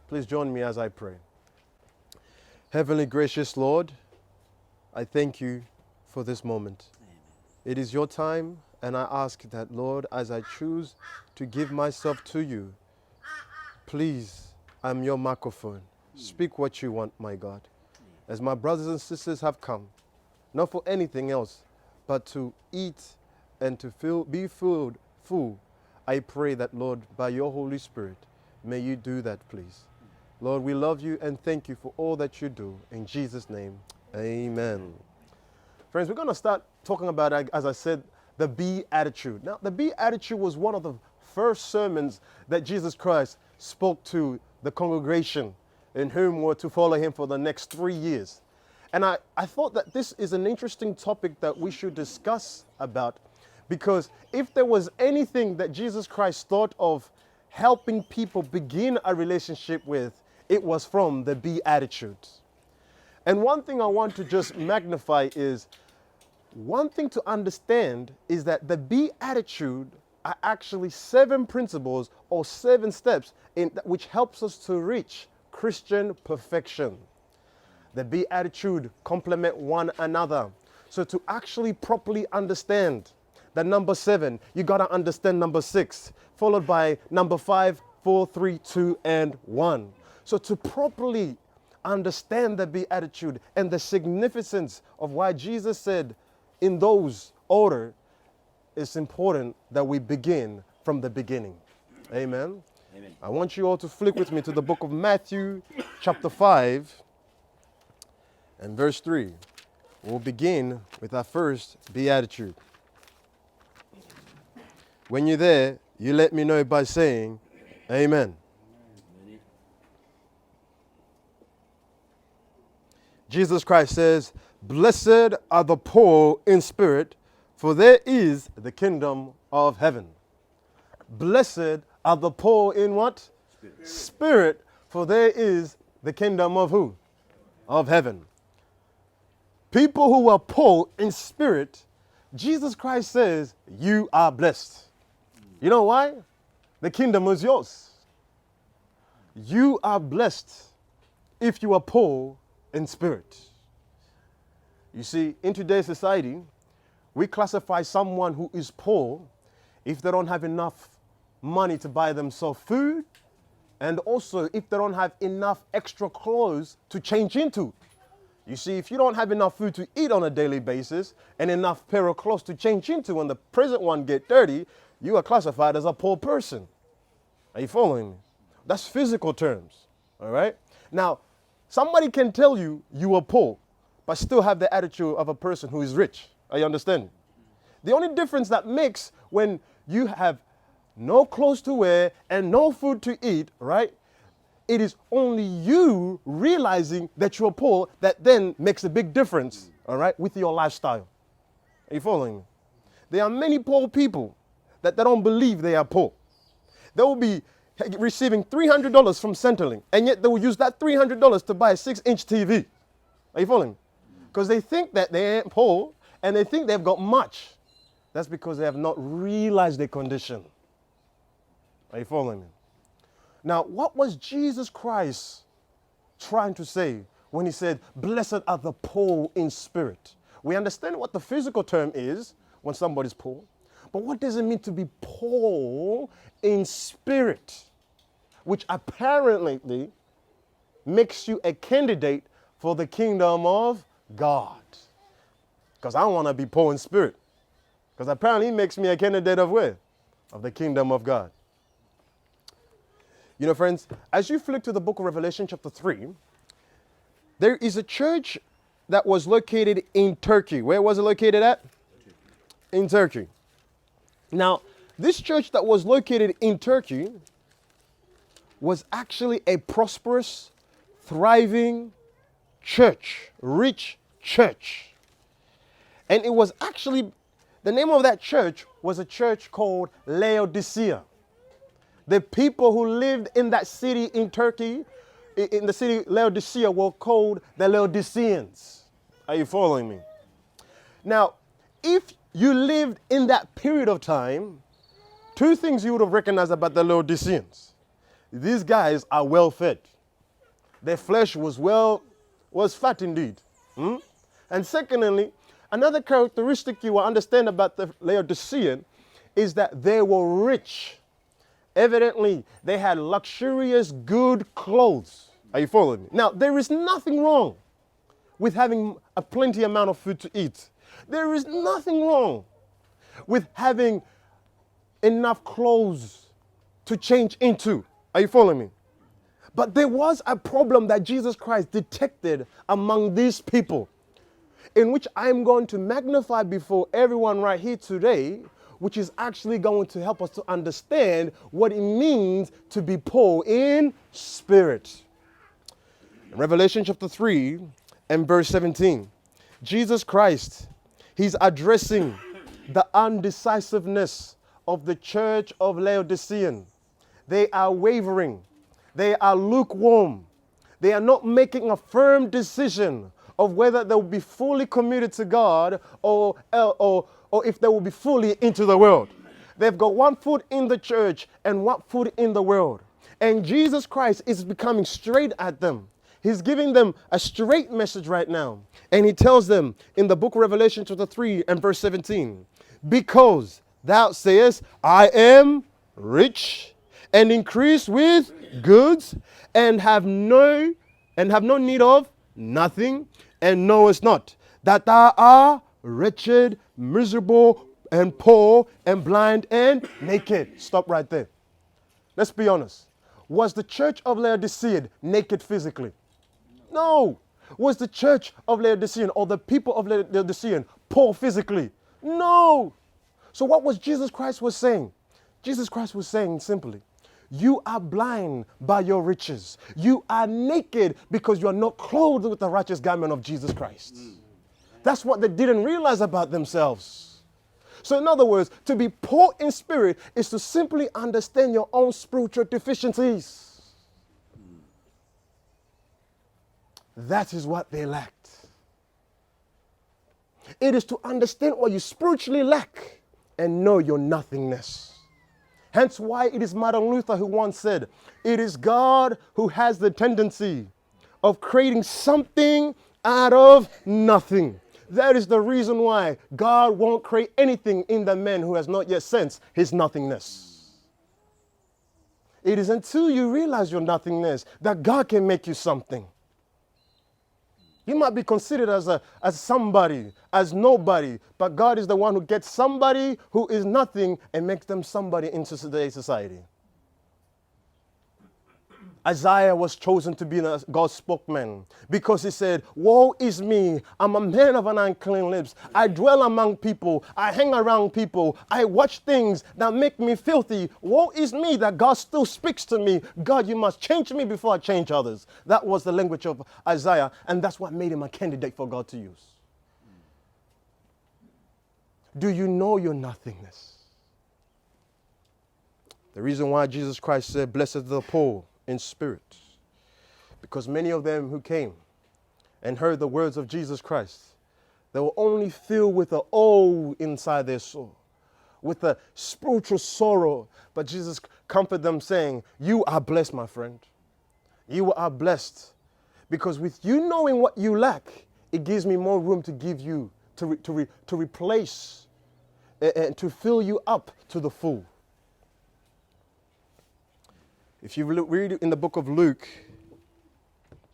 Please join me as I pray. Heavenly gracious Lord, I thank you for this moment. Amen. It is your time, and I ask that, Lord, as I choose to give myself to you, please, I'm your microphone. Speak what you want, my God. As my brothers and sisters have come, not for anything else, but to eat and to be full, I pray that, Lord, by your Holy Spirit, may you do that, please. Lord, we love you and thank you for all that you do. In Jesus' name, amen. Friends, we're going to start talking about, as I said, the Beatitude. Now, the Beatitude was one of the first sermons that Jesus Christ spoke to the congregation in whom were to follow him for the next 3 years. And I thought that this is an interesting topic that we should discuss about, because if there was anything that Jesus Christ thought of helping people begin a relationship with, it was from the Beatitude. And one thing I want to just magnify is, one thing to understand is that the Beatitude are actually 7 principles or 7 steps which helps us to reach Christian perfection. The Beatitude complement one another. So to actually properly understand the number 7, you got to understand number 6, followed by number 5, 4, 3, 2, and 1. So to properly understand the Beatitude and the significance of why Jesus said in those order, it's important that we begin from the beginning. Amen. Amen. I want you all to flick with me to the book of Matthew, chapter 5, and verse 3. We'll begin with our first Beatitude. When you're there, you let me know by saying, Amen. Amen. Jesus Christ says, "Blessed are the poor in spirit, for there is the kingdom of heaven." Blessed are the poor in what? Spirit, for there is the kingdom of who? Of heaven. People who are poor in spirit, Jesus Christ says, you are blessed. You know why? The kingdom is yours. You are blessed if you are poor in spirit. You see, in today's society, we classify someone who is poor if they don't have enough money to buy themselves food, and also if they don't have enough extra clothes to change into. You see, if you don't have enough food to eat on a daily basis and enough pair of clothes to change into when the present one get dirty, you are classified as a poor person. Are you following me? That's physical terms, all right? Now, somebody can tell you you are poor, but still have the attitude of a person who is rich. Are you understanding? The only difference that makes when you have no clothes to wear and no food to eat, right? It is only you realizing that you're poor that then makes a big difference, all right, with your lifestyle. Are you following me? There are many poor people that they don't believe they are poor. They will be receiving $300 from Centrelink, and yet they will use that $300 to buy a 6-inch TV. Are you following me? Because they think that they ain't poor and they think they've got much. That's because they have not realized their condition. Are you following me? Now, what was Jesus Christ trying to say when he said, blessed are the poor in spirit? We understand what the physical term is when somebody's poor, but what does it mean to be poor in spirit? Which apparently makes you a candidate for the kingdom of God. Because I want to be poor in spirit. Because apparently it makes me a candidate of where? Of the kingdom of God. You know, friends, as you flick to the book of Revelation chapter 3, there is a church that was located in Turkey. Where was it located at? In Turkey. Now, this church that was located in Turkey was actually a prosperous, thriving church, rich church. And it was actually, the name of that church was a church called Laodicea. The people who lived in that city in Turkey, in the city Laodicea, were called the Laodiceans. Are you following me? Now, if you lived in that period of time, 2 things you would have recognized about the Laodiceans. These guys are well fed. Their flesh was fat indeed. Hmm? And secondly, another characteristic you will understand about the Laodicean is that they were rich. Evidently, they had luxurious, good clothes. Are you following me? Now, there is nothing wrong with having a plenty amount of food to eat. There is nothing wrong with having enough clothes to change into. Are you following me? But there was a problem that Jesus Christ detected among these people, in which I'm going to magnify before everyone right here today, which is actually going to help us to understand what it means to be poor in spirit. In Revelation chapter 3 and verse 17, Jesus Christ, he's addressing the undecisiveness of the church of Laodicean. They are wavering. They are lukewarm. They are not making a firm decision of whether they will be fully committed to God or if they will be fully into the world. They've got one foot in the church and one foot in the world. And Jesus Christ is becoming straight at them. He's giving them a straight message right now. And he tells them in the book of Revelation chapter 3 and verse 17, because thou sayest, I am rich and increase with goods and have no need of nothing, and knowest not that thou art wretched, miserable, and poor, and blind, and naked. Stop right there. Let's be honest. Was the church of Laodicea naked physically? No. Was the church of Laodicea or the people of Laodicea poor physically? No. So what was Jesus Christ was saying? Jesus Christ was saying simply, you are blind by your riches. You are naked because you are not clothed with the righteous garment of Jesus Christ. That's what they didn't realize about themselves. So in other words, to be poor in spirit is to simply understand your own spiritual deficiencies. That is what they lacked. It is to understand what you spiritually lack and know your nothingness. Hence why it is Martin Luther who once said, it is God who has the tendency of creating something out of nothing. That is the reason why God won't create anything in the man who has not yet sensed his nothingness. It is until you realize your nothingness that God can make you something. You might be considered as somebody, as nobody, but God is the one who gets somebody who is nothing and makes them somebody into today's society. Isaiah was chosen to be God's spokesman because he said, woe is me, I'm a man of an unclean lips. I dwell among people, I hang around people, I watch things that make me filthy. Woe is me that God still speaks to me. God, you must change me before I change others. That was the language of Isaiah, and that's what made him a candidate for God to use. Do you know your nothingness? The reason why Jesus Christ said, blessed are the poor in spirit, because many of them who came and heard the words of Jesus Christ, they were only filled with the awe inside their soul, with a spiritual sorrow. But Jesus comforted them saying, you are blessed, my friend. You are blessed, because with you knowing what you lack, it gives me more room to give you, to replace and to fill you up to the full. If you read in the book of Luke,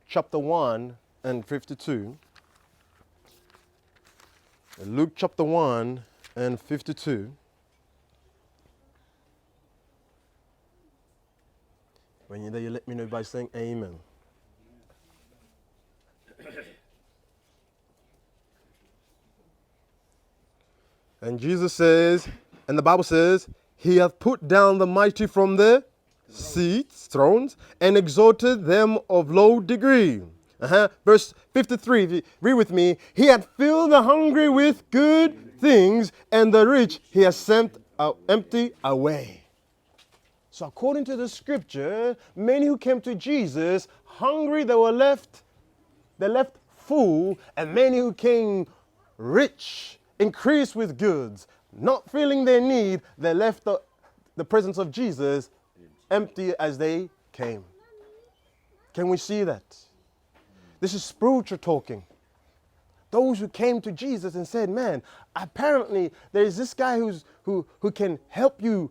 chapter 1 and 52, Luke chapter 1 and 52, when you're there, you let me know by saying amen. And Jesus says, and the Bible says, he hath put down the mighty from their seats, thrones, and exalted them of low degree. Verse 53, if you read with me, he hath filled the hungry with good things, and the rich he has sent empty away. So according to the scripture, many who came to Jesus hungry, they left full, and many who came rich, increased with goods, not feeling their need, they left the presence of Jesus empty as they came. Can we see that? This is spiritual talking. Those who came to Jesus and said, man, apparently there is this guy who can help you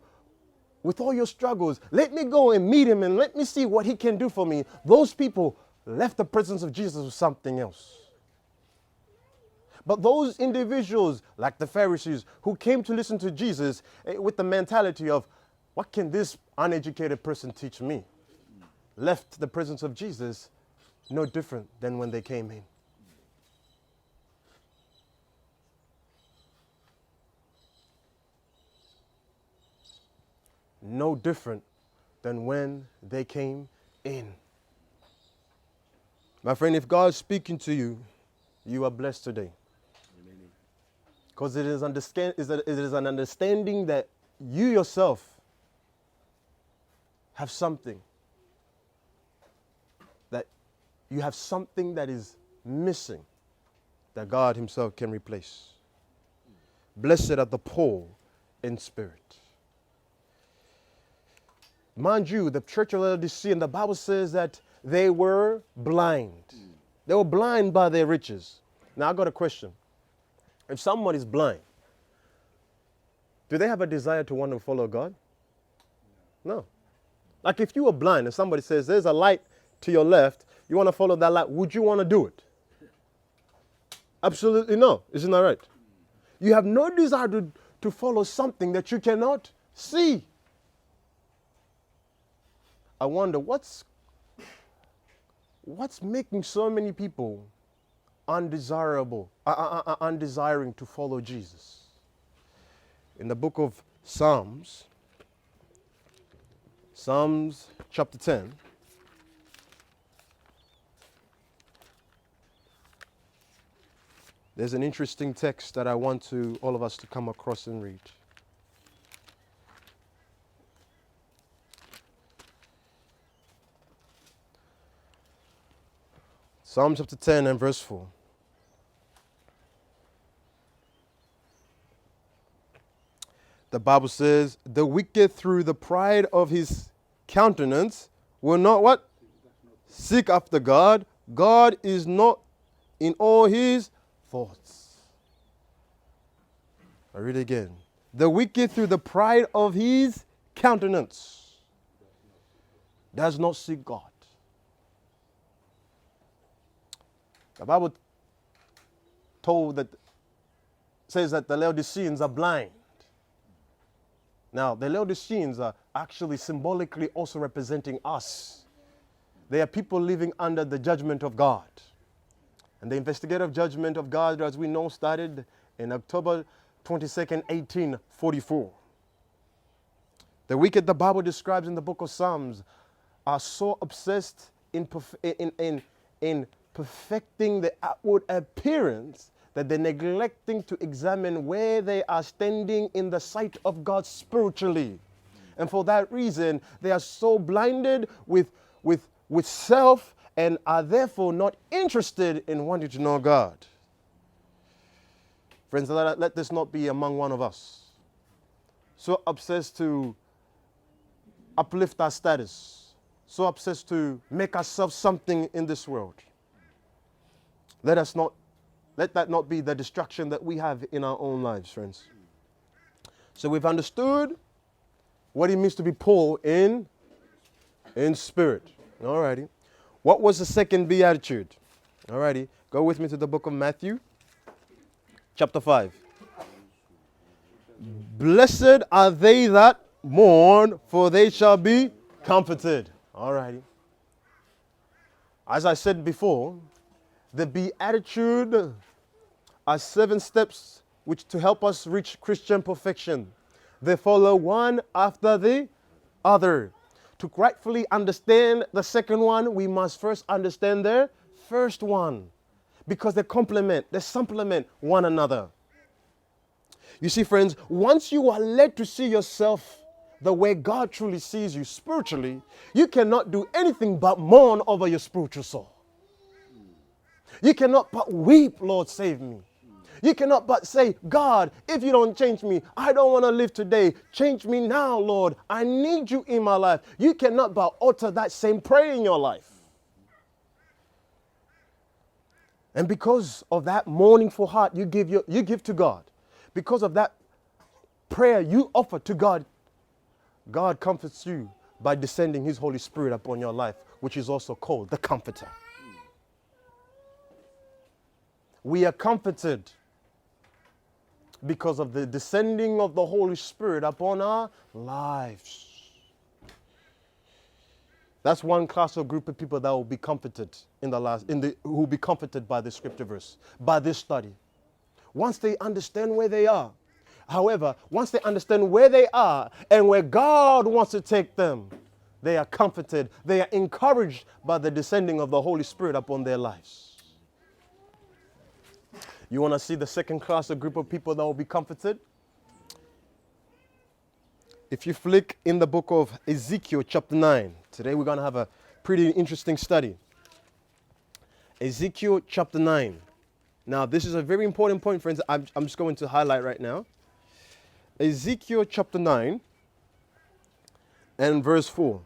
with all your struggles. Let me go and meet him and let me see what he can do for me. Those people left the presence of Jesus with something else. But those individuals, like the Pharisees, who came to listen to Jesus with the mentality of, what can this uneducated person teach me? Left the presence of Jesus no different than when they came in. No different than when they came in. My friend, if God is speaking to you, you are blessed today. Because it is an understanding that you yourself have something. That you have something that is missing that God himself can replace. Blessed are the poor in spirit. Mind you, the church of Laodicea, and the Bible says that they were blind. They were blind by their riches. Now I got a question. If someone is blind, do they have a desire to want to follow God? No. Like if you were blind and somebody says there's a light to your left, you want to follow that light, would you want to do it? Absolutely no. Isn't that right? You have no desire to follow something that you cannot see. I wonder what's making so many people undesiring to follow Jesus. In the book of Psalms chapter 10, there's an interesting text that I want all of us to come across and read. Psalm chapter 10 and verse 4. The Bible says, the wicked through the pride of his countenance will not what? Seek after God. God is not in all his thoughts. I read it again. The wicked through the pride of his countenance does not seek God. The Bible says that the Laodiceans are blind. Now, the Laodiceans are actually symbolically also representing us. They are people living under the judgment of God. And the investigative judgment of God, as we know, started in October 22nd, 1844. The wicked, the Bible describes in the book of Psalms, are so obsessed in perfecting the outward appearance that they're neglecting to examine where they are standing in the sight of God spiritually. And for that reason, they are so blinded with self and are therefore not interested in wanting to know God. Friends, let this not be among one of us. So obsessed to uplift our status, so obsessed to make ourselves something in this world. Let that not be the distraction that we have in our own lives, friends. So we've understood what it means to be poor in spirit. Alrighty. What was the second beatitude? Alrighty. Go with me to the book of Matthew, chapter 5. Blessed are they that mourn, for they shall be comforted. Alrighty. As I said before, the Beatitude are 7 steps which to help us reach Christian perfection. They follow one after the other. To rightfully understand the second one, we must first understand the first one, because they supplement one another. You see, friends, once you are led to see yourself the way God truly sees you spiritually, you cannot do anything but mourn over your spiritual soul. You cannot but weep, Lord, save me. You cannot but say, God, if you don't change me, I don't want to live today. Change me now, Lord. I need you in my life. You cannot but utter that same prayer in your life. And because of that mournful heart you give to God, because of that prayer you offer to God, God comforts you by descending His Holy Spirit upon your life, which is also called the Comforter. We are comforted because of the descending of the Holy Spirit upon our lives. That's one class or group of people that will be comforted who will be comforted by the scripture verse, by this study. Once they understand where they are. However, once they understand where they are and where God wants to take them, they are comforted. They are encouraged by the descending of the Holy Spirit upon their lives. You want to see the second class or group of people that will be comforted? If you flick in the book of Ezekiel chapter 9, today we're going to have a pretty interesting study. Ezekiel chapter 9. Now, this is a very important point, friends. I'm just going to highlight right now. Ezekiel chapter 9 and verse 4.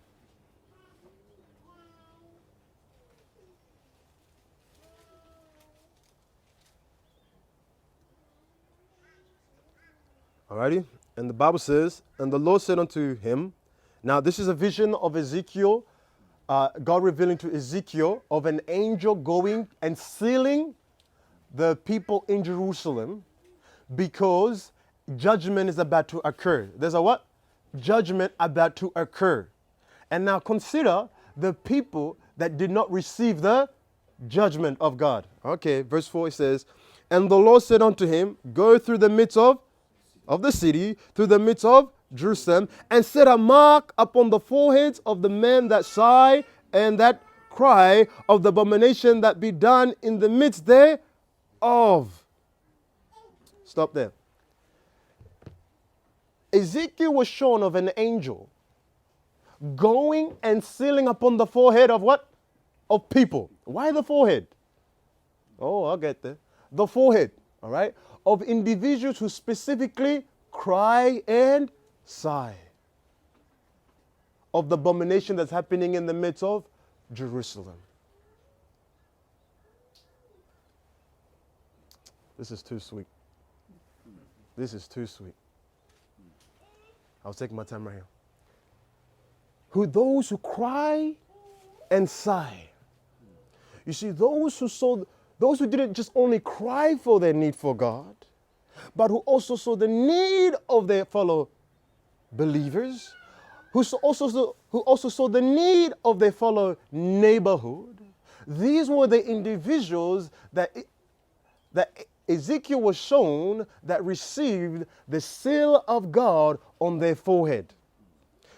Alrighty? And the Bible says, and the Lord said unto him, now this is a vision of Ezekiel, God revealing to Ezekiel of an angel going and sealing the people in Jerusalem because judgment is about to occur. There's a what? Judgment about to occur. And now consider the people that did not receive the judgment of God. Okay, verse 4 it says, and the Lord said unto him, go through the midst of the city, through the midst of Jerusalem, and set a mark upon the foreheads of the men that sigh and that cry of the abomination that be done in the midst thereof. Stop there. Ezekiel was shown of an angel going and sealing upon the forehead of what? Of people. Why the forehead? Oh, I'll get there. The forehead, all right, of individuals who specifically cry and sigh of the abomination that's happening in the midst of Jerusalem. This is too sweet. This is too sweet. I was taking my time right here. Those who cry and sigh. You see, those who didn't just only cry for their need for God, but who also saw the need of their fellow believers, who also saw the need of their fellow neighborhood. These were the individuals that Ezekiel was shown that received the seal of God on their forehead.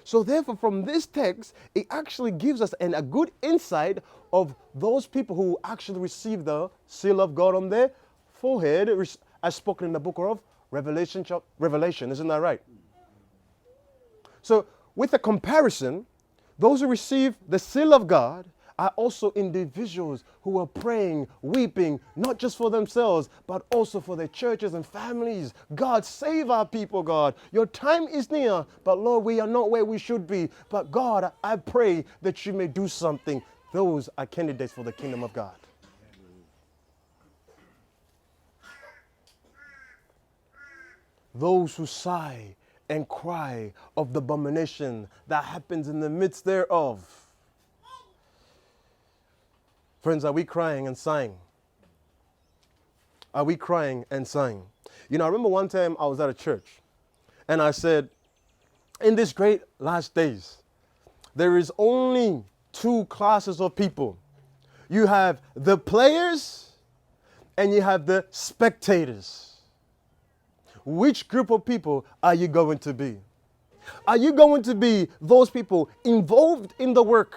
So therefore, from this text, it actually gives us a good insight of those people who actually received the seal of God on their forehead, as spoken in the book of Revelation. Isn't that right? So with a comparison, those who receive the seal of God are also individuals who are praying, weeping, not just for themselves, but also for their churches and families. God, save our people, God. Your time is near, but Lord, we are not where we should be. But God, I pray that you may do something. Those are candidates for the kingdom of God. Those who sigh and cry of the abomination that happens in the midst thereof. Friends, are we crying and sighing? Are we crying and sighing? You know, I remember one time I was at a church and I said, in these great last days, there is only two classes of people. You have the players and you have the spectators. Which group of people are you going to be? Are you going to be those people involved in the work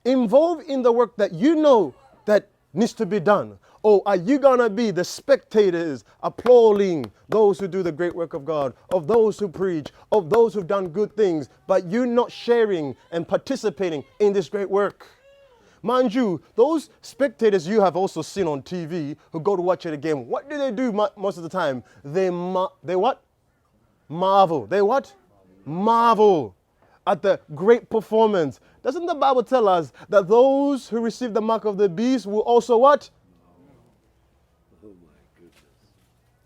that you know that needs to be done? Or are you going to be the spectators applauding those who do the great work of God, of those who preach, of those who've done good things, but you not sharing and participating in this great work? Mind you, those spectators you have also seen on TV who go to watch it again, what do they do most of the time? They what? Marvel. They what? Marvel at the great performance. Doesn't the Bible tell us that those who receive the mark of the beast will also what?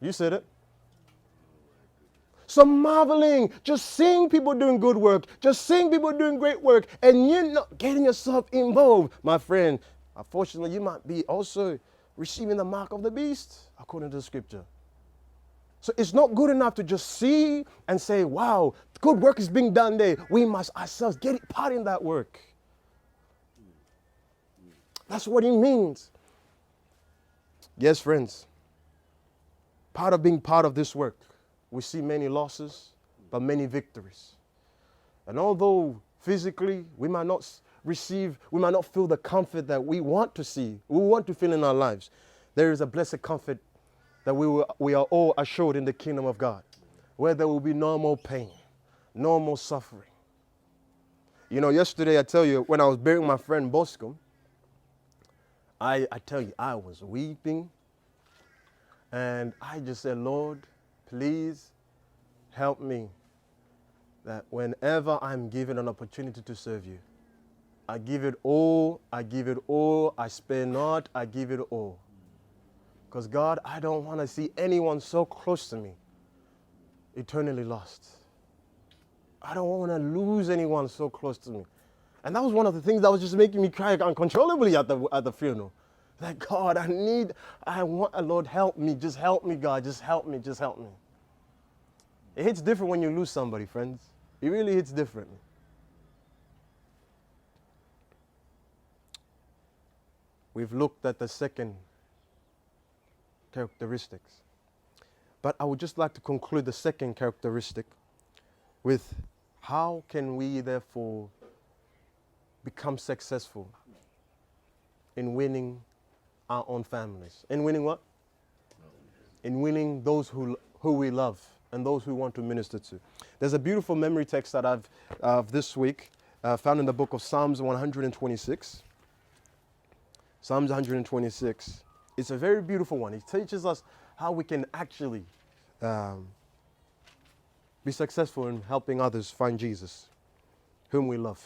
You said it. So marveling, just seeing people doing good work, just seeing people doing great work, and you're not getting yourself involved, my friend. Unfortunately, you might be also receiving the mark of the beast, according to the scripture. So it's not good enough to just see and say, wow, good work is being done there. We must ourselves get part in that work. That's what it means. Yes, friends. Part of being part of this work, we see many losses, but many victories. And although physically we might not feel the comfort that we want to see, we want to feel in our lives, there is a blessed comfort that we are all assured in the kingdom of God, where there will be no more pain, no more suffering. You know, yesterday, I tell you, when I was burying my friend Bosco, I tell you, I was weeping, and I just said, Lord, please help me that whenever I'm given an opportunity to serve you, I give it all, I give it all, I spare not, I give it all. Because God, I don't want to see anyone so close to me eternally lost. I don't want to lose anyone so close to me. And that was one of the things that was just making me cry uncontrollably at the funeral. Like, God, I want, Lord, help me. Just help me, God. Just help me. Just help me. It hits different when you lose somebody, friends. It really hits differently. We've looked at the second characteristics. But I would just like to conclude the second characteristic with how can we therefore become successful in winning our own families. In winning what? In winning those who we love and those who we want to minister to. There's a beautiful memory text that I've this week found in the book of Psalms 126. Psalms 126. It's a very beautiful one. It teaches us how we can actually be successful in helping others find Jesus, whom we love.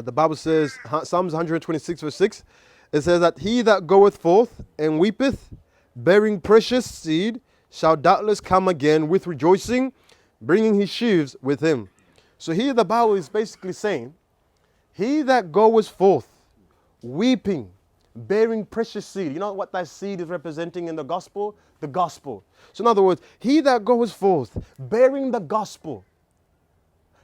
The Bible says, Psalms 126 verse 6, it says that he that goeth forth and weepeth, bearing precious seed, shall doubtless come again with rejoicing, bringing his sheaves with him. So here the Bible is basically saying, he that goeth forth, weeping, bearing precious seed. You know what that seed is representing in the gospel? The gospel. So in other words, he that goeth forth, bearing the gospel,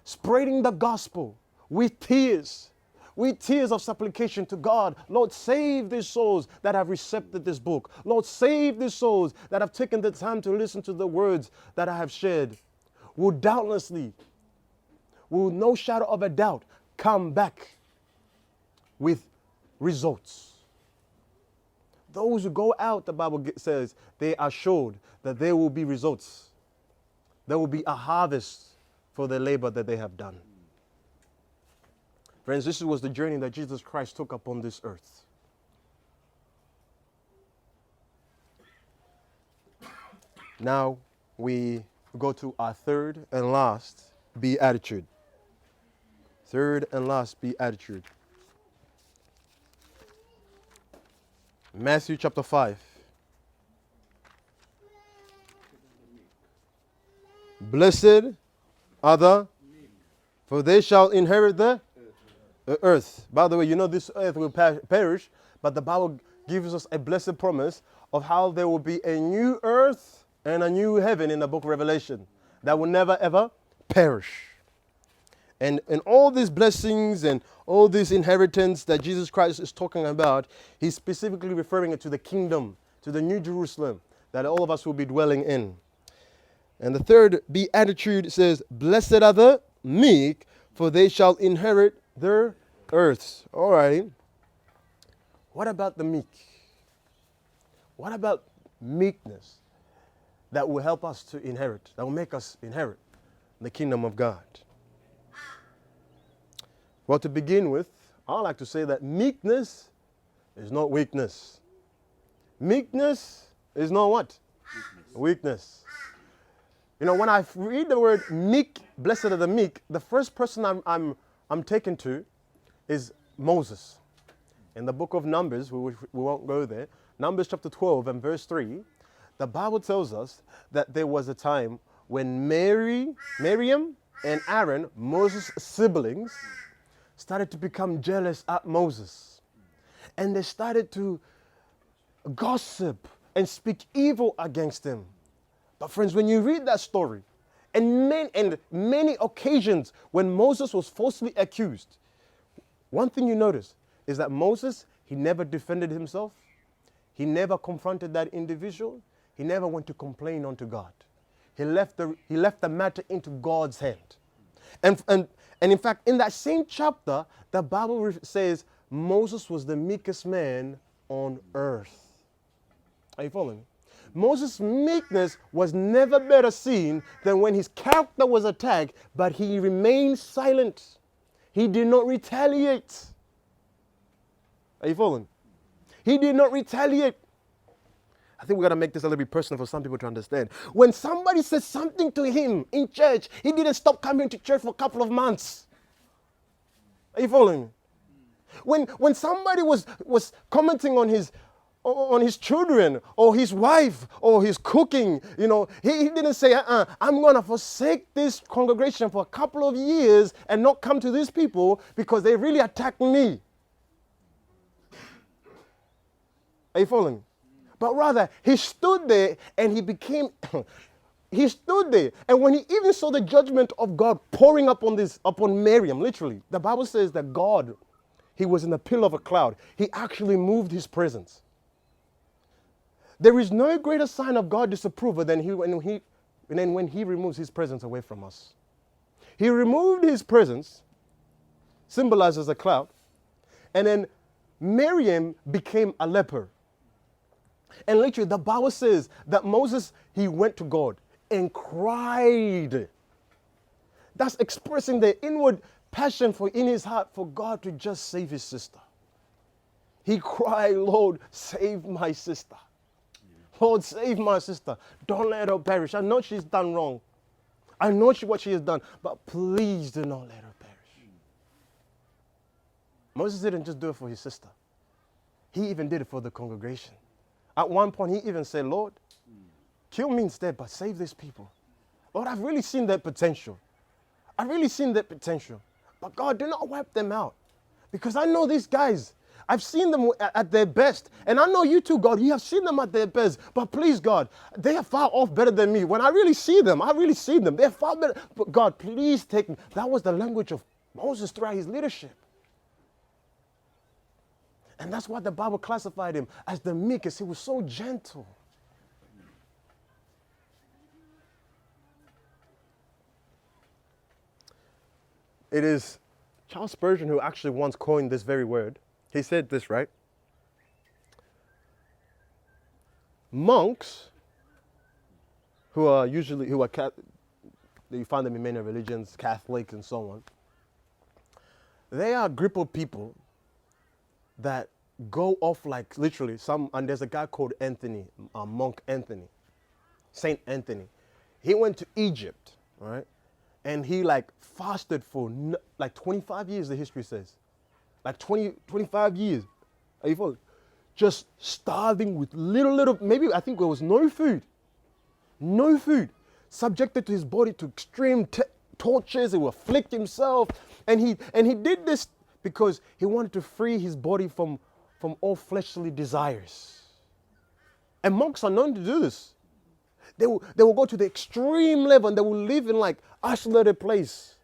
spreading the gospel with tears of supplication to God. Lord, save these souls that have recepted this book. Lord, save these souls that have taken the time to listen to the words that I have shared. Will doubtlessly, will no shadow of a doubt, come back with results. Those who go out, the Bible says, they are assured that there will be results. There will be a harvest for the labor that they have done. Friends, this was the journey that Jesus Christ took upon this earth. Now we go to our third and last Beatitude. Third and last Beatitude. Matthew chapter 5. Blessed are the, for they shall inherit the earth. By the way, you know this earth will perish, but the Bible gives us a blessed promise of how there will be a new earth and a new heaven in the book of Revelation that will never ever perish. And all these blessings and all this inheritance that Jesus Christ is talking about, he's specifically referring it to the kingdom, to the new Jerusalem that all of us will be dwelling in. And the third Beatitude says, blessed are the meek, for they shall inherit their earths. All right. What about the meek? What about meekness that will help us to inherit, that will make us inherit the kingdom of God? Well, to begin with, I like to say that meekness is not weakness. Meekness is not what? Weakness. You know, when I read the word meek, blessed are the meek, the first person I'm taken to is Moses. In the book of Numbers, we won't go there, Numbers chapter 12 and verse 3, the Bible tells us that there was a time when Miriam and Aaron, Moses' siblings, started to become jealous at Moses. And they started to gossip and speak evil against him. But friends, when you read that story, and many occasions when Moses was falsely accused, one thing you notice is that Moses, he never defended himself. He never confronted that individual. He never went to complain unto God. He left the matter into God's hand. And in fact, in that same chapter, the Bible says Moses was the meekest man on earth. Are you following me? Moses' meekness was never better seen than when his character was attacked, but he remained silent. He did not retaliate. Are you following? He did not retaliate. I think we got to make this a little bit personal for some people to understand. When somebody said something to him in church, he didn't stop coming to church for a couple of months. Are you following me? When somebody was commenting on his children or his wife or his cooking, you know, he didn't say, I'm going to forsake this congregation for a couple of years and not come to these people because they really attacked me. Are you following? But rather, he stood there and he stood there. And when he even saw the judgment of God pouring upon Miriam, literally, the Bible says that God, he was in the pillar of a cloud. He actually moved his presence. There is no greater sign of God's disapproval than when he removes his presence away from us. He removed his presence, symbolized as a cloud, and then Miriam became a leper. And literally, the Bible says that Moses, he went to God and cried. That's expressing the inward passion in his heart for God to just save his sister. He cried, Lord, save my sister. Lord, save my sister. Don't let her perish. I know she's done wrong. I know what she has done, but please do not let her perish. Moses didn't just do it for his sister. He even did it for the congregation. At one point, he even said, Lord, kill me instead, but save these people. Lord, I've really seen their potential. I've really seen their potential. But God, do not wipe them out. Because I know these guys. I've seen them at their best. And I know you too, God. You have seen them at their best. But please, God, they are far off better than me. When I really see them, They're far better. But God, please take me. That was the language of Moses throughout his leadership. And that's why the Bible classified him as the meekest. He was so gentle. It is Charles Spurgeon who actually once coined this very word. He said this, right? Monks, you find them in many religions, Catholics and so on, they are a group of people that go off like literally and there's a guy called Anthony, monk Anthony, Saint Anthony. He went to Egypt, right? And he fasted for 25 years, the history says. 25 years. Are you following? Just starving with little, maybe I think there was no food. No food. Subjected to his body to extreme tortures. He would afflict himself. And he did this because he wanted to free his body from all fleshly desires. And monks are known to do this. They will go to the extreme level and they will live in isolated place.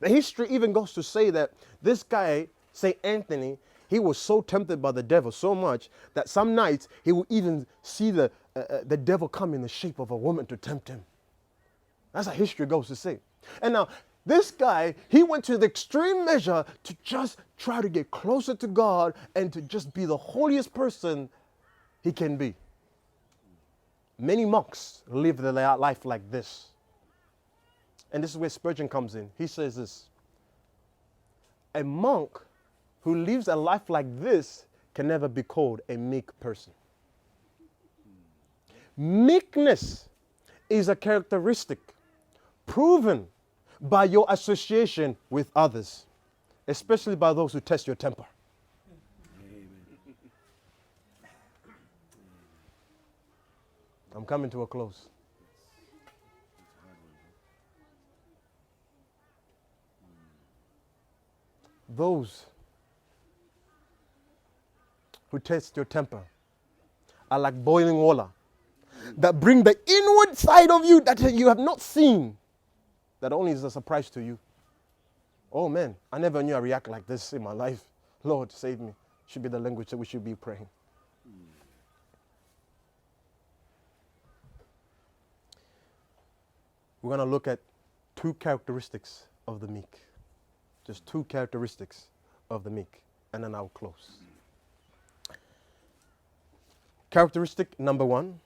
The history even goes to say that this guy, St. Anthony, he was so tempted by the devil so much that some nights he would even see the devil come in the shape of a woman to tempt him. That's how history goes to say. And now, this guy, he went to the extreme measure to just try to get closer to God and to just be the holiest person he can be. Many monks live their life like this. And this is where Spurgeon comes in. He says this: a monk who lives a life like this can never be called a meek person. Meekness is a characteristic proven by your association with others, especially by those who test your temper. I'm coming to a close. Those who test your temper are like boiling water that bring the inward side of you that you have not seen, that only is a surprise to you. Oh man, I never knew I react like this in my life. Lord, save me. Should be the language that we should be praying. We're going to look at two characteristics of the meek. Just two characteristics of the meek. And then I'll close. Characteristic number one,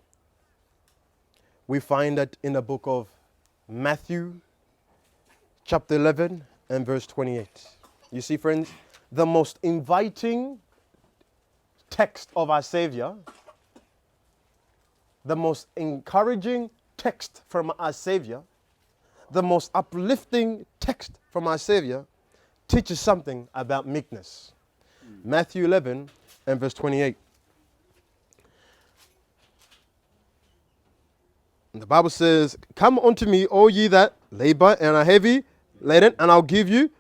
we find that in the book of Matthew, chapter 11 and verse 28. You see, friends, the most inviting text of our Savior, the most encouraging text from our Savior, the most uplifting text from our Savior teaches something about meekness. Matthew 11 and verse 28. And the Bible says, "Come unto me, all ye that labor and are heavy laden, and I'll give you.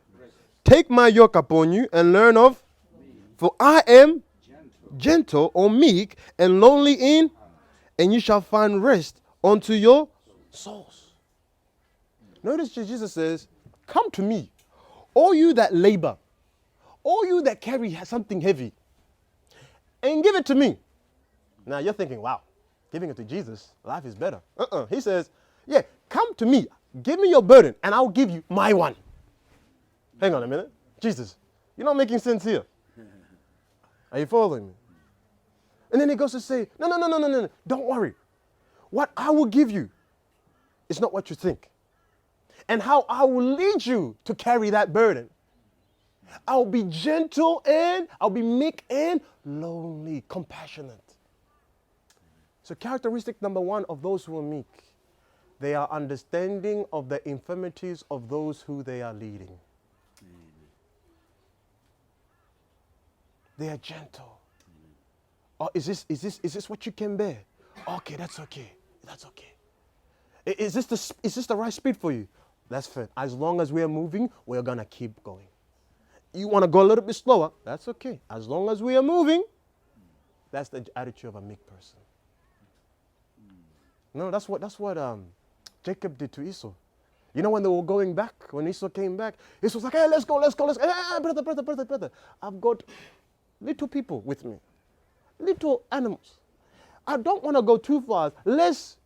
Take my yoke upon you and learn of, for I am gentle or meek and lowly in, and you shall find rest unto your souls." Notice Jesus says, "Come to me, all you that labor, all you that carry something heavy, and give it to me." Now you're thinking, wow, giving it to Jesus, life is better. He says, yeah, come to me, give me your burden, and I'll give you my one. Hang on a minute. Jesus, you're not making sense here. Are you following me? And then he goes to say, no, don't worry. What I will give you is not what you think. And how I will lead you to carry that burden. I'll be gentle and I'll be meek and lowly, compassionate. So characteristic number one of those who are meek, they are understanding of the infirmities of those who they are leading. They are gentle. Oh, is this what you can bear? Okay, that's okay. That's okay. Is this the right speed for you? That's fine. As long as we are moving, we're gonna keep going. You want to go a little bit slower? That's okay. As long as we are moving, that's the attitude of a meek person. No, that's what Jacob did to Esau. You know, when they were going back, when Esau came back, Esau was like, "Hey, let's go. Hey, brother. I've got little people with me, little animals. I don't want to go too fast, lest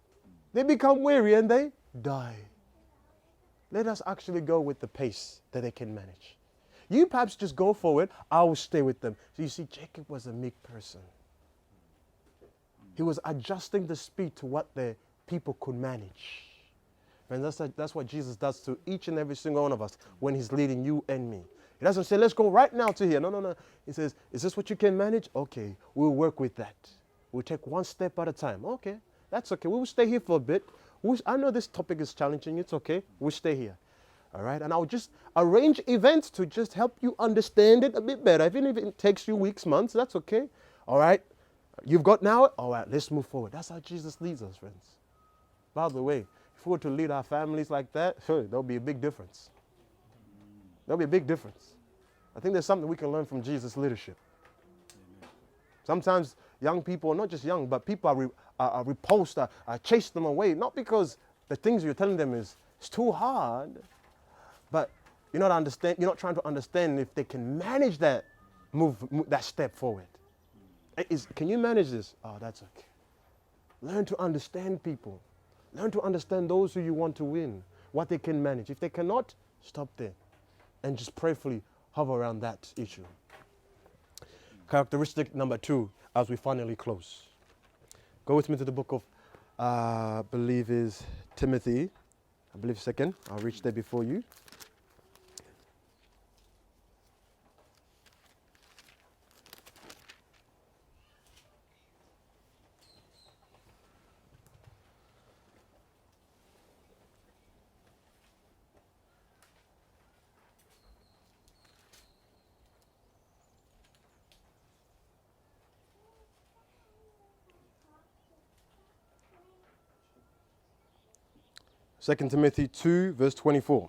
they become weary and they die. Let us actually go with the pace that they can manage. You perhaps just go forward, I will stay with them." So you see, Jacob was a meek person. He was adjusting the speed to what the people could manage. And that's what Jesus does to each and every single one of us when he's leading you and me. He doesn't say, let's go right now to here. No. He says, is this what you can manage? Okay, we'll work with that. We'll take one step at a time. Okay, that's okay. We will stay here for a bit. I know this topic is challenging. It's okay. We'll stay here. All right, and I'll just arrange events to just help you understand it a bit better. Even if it takes you weeks, months, that's okay. All right, you've got now. All right, let's move forward. That's how Jesus leads us, friends. By the way, if we were to lead our families like that, there'll be a big difference. There'll be a big difference. I think there's something we can learn from Jesus' leadership. Sometimes young people, not just young, but people are repulsed, chase them away, not because the things you're telling them is too hard, but you're not trying to understand if they can manage that move that step forward. Can you manage this? Oh, that's okay. Learn to understand people. Learn to understand those who you want to win, what they can manage. If they cannot, stop there and just prayerfully hover around that issue. Characteristic number 2, as we finally close. Go with me to the book of, I believe is Timothy. I believe 2nd. I'll reach there before you. 2 Timothy 2, verse 24.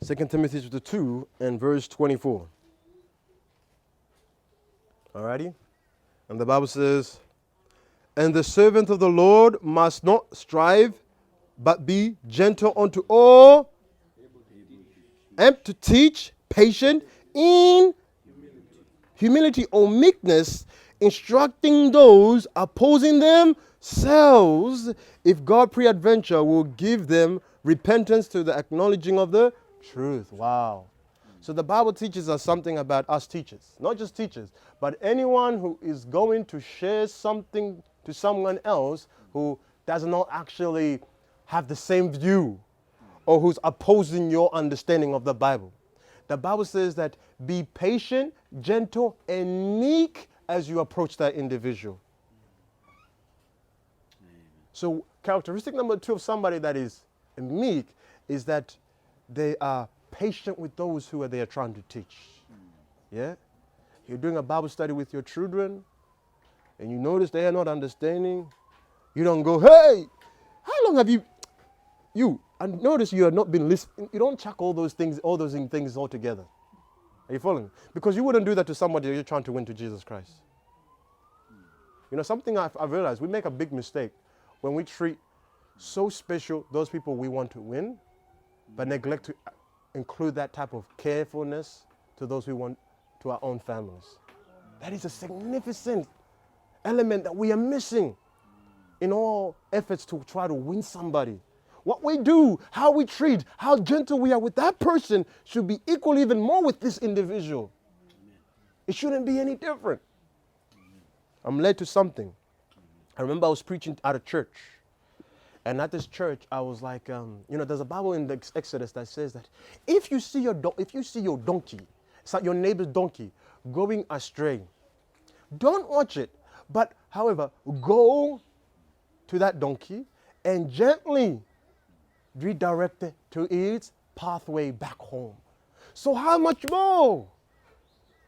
2 Timothy 2 and verse 24. Alrighty? And the Bible says, and the servant of the Lord must not strive, but be gentle unto all, and to teach, patient, in humility or meekness, instructing those opposing themselves, if God peradventure will give them repentance to the acknowledging of the truth. Wow. So the Bible teaches us something about us teachers. Not just teachers, but anyone who is going to share something to someone else who does not actually have the same view or who's opposing your understanding of the Bible. The Bible says that be patient, gentle, and meek as you approach that individual. So characteristic number 2 of somebody that is meek is that they are patient with those who they are trying to teach. Yeah? You're doing a Bible study with your children, and you notice they are not understanding. You don't go, hey, how long have you, and notice you have not been listening. You don't chuck all those things all together. Are you following? Because you wouldn't do that to somebody you're trying to win to Jesus Christ. You know, something I've realized, we make a big mistake when we treat so special those people we want to win, but neglect to include that type of carefulness to those we want to our own families. That is a significant element that we are missing in all efforts to try to win somebody. What we do, how we treat, how gentle we are with that person should be equal, even more with this individual. It shouldn't be any different. I'm led to something. I remember I was preaching at a church. And at this church, I was like, there's a Bible in the Exodus that says that if you see your donkey, your neighbor's donkey, going astray, don't watch it. But, however, go to that donkey and gently redirect it to its pathway back home. So how much more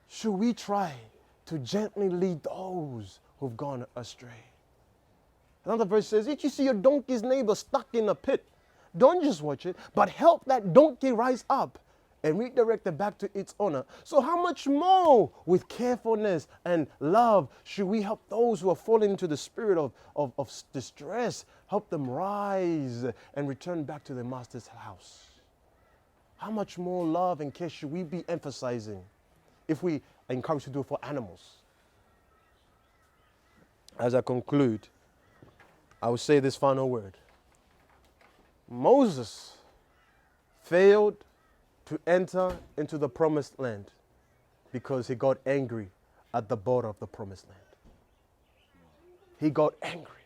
should we try to gently lead those who've gone astray? Another verse says, if you see your donkey's neighbor stuck in a pit, don't just watch it, but help that donkey rise up and redirect it back to its owner. So how much more with carefulness and love should we help those who are falling into the spirit of distress, help them rise and return back to their master's house? How much more love and care should we be emphasizing if we are encouraged to do it for animals? As I conclude, I will say this final word. Moses failed to enter into the promised land because he got angry at the border of the promised land. He got angry.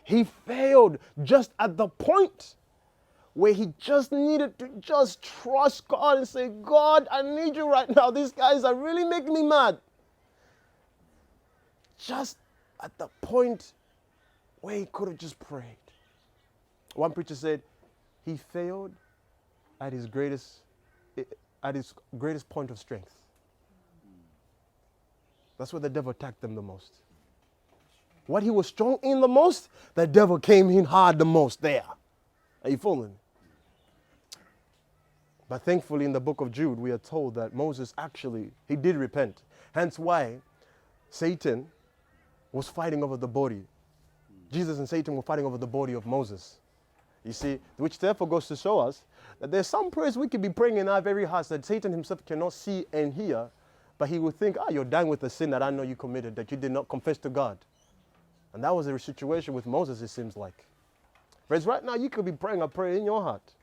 He failed just at the point where he just needed to just trust God and say, God, I need you right now. These guys are really making me mad. Just at the point where he could have just prayed. One preacher said he failed at his greatest point of strength. That's where the devil attacked them the most. What he was strong in the most, the devil came in hard the most there. Are you following? But thankfully in the book of Jude, we are told that Moses he did repent. Hence why Satan was fighting over the body. Jesus and Satan were fighting over the body of Moses. You see, which therefore goes to show us that there's some prayers we could be praying in our very hearts that Satan himself cannot see and hear, but he will think, you're dying with the sin that I know you committed, that you did not confess to God. And that was the situation with Moses, it seems like. Whereas right now, you could be praying a prayer in your heart,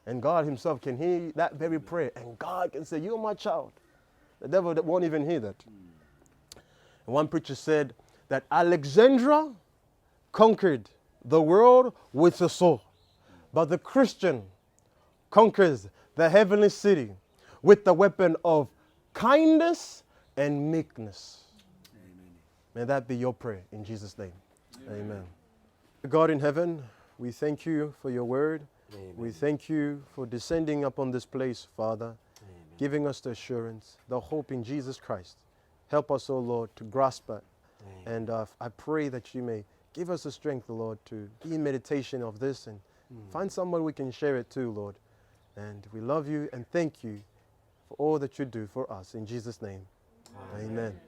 and God himself can hear that very prayer, and God can say, you're my child. The devil won't even hear that. And one preacher said that Alexandra conquered the world with a sword, but the Christian conquers the heavenly city with the weapon of kindness and meekness. Amen. May that be your prayer in Jesus' name. Amen. God in heaven, we thank you for your word. Amen. We thank you for descending upon this place, Father, giving us the assurance, the hope in Jesus Christ. Help us, O Lord, to grasp it. And I pray that you may give us the strength, Lord, to be in meditation of this and Find someone we can share it to, Lord. And we love you and thank you for all that you do for us. In Jesus' name, amen.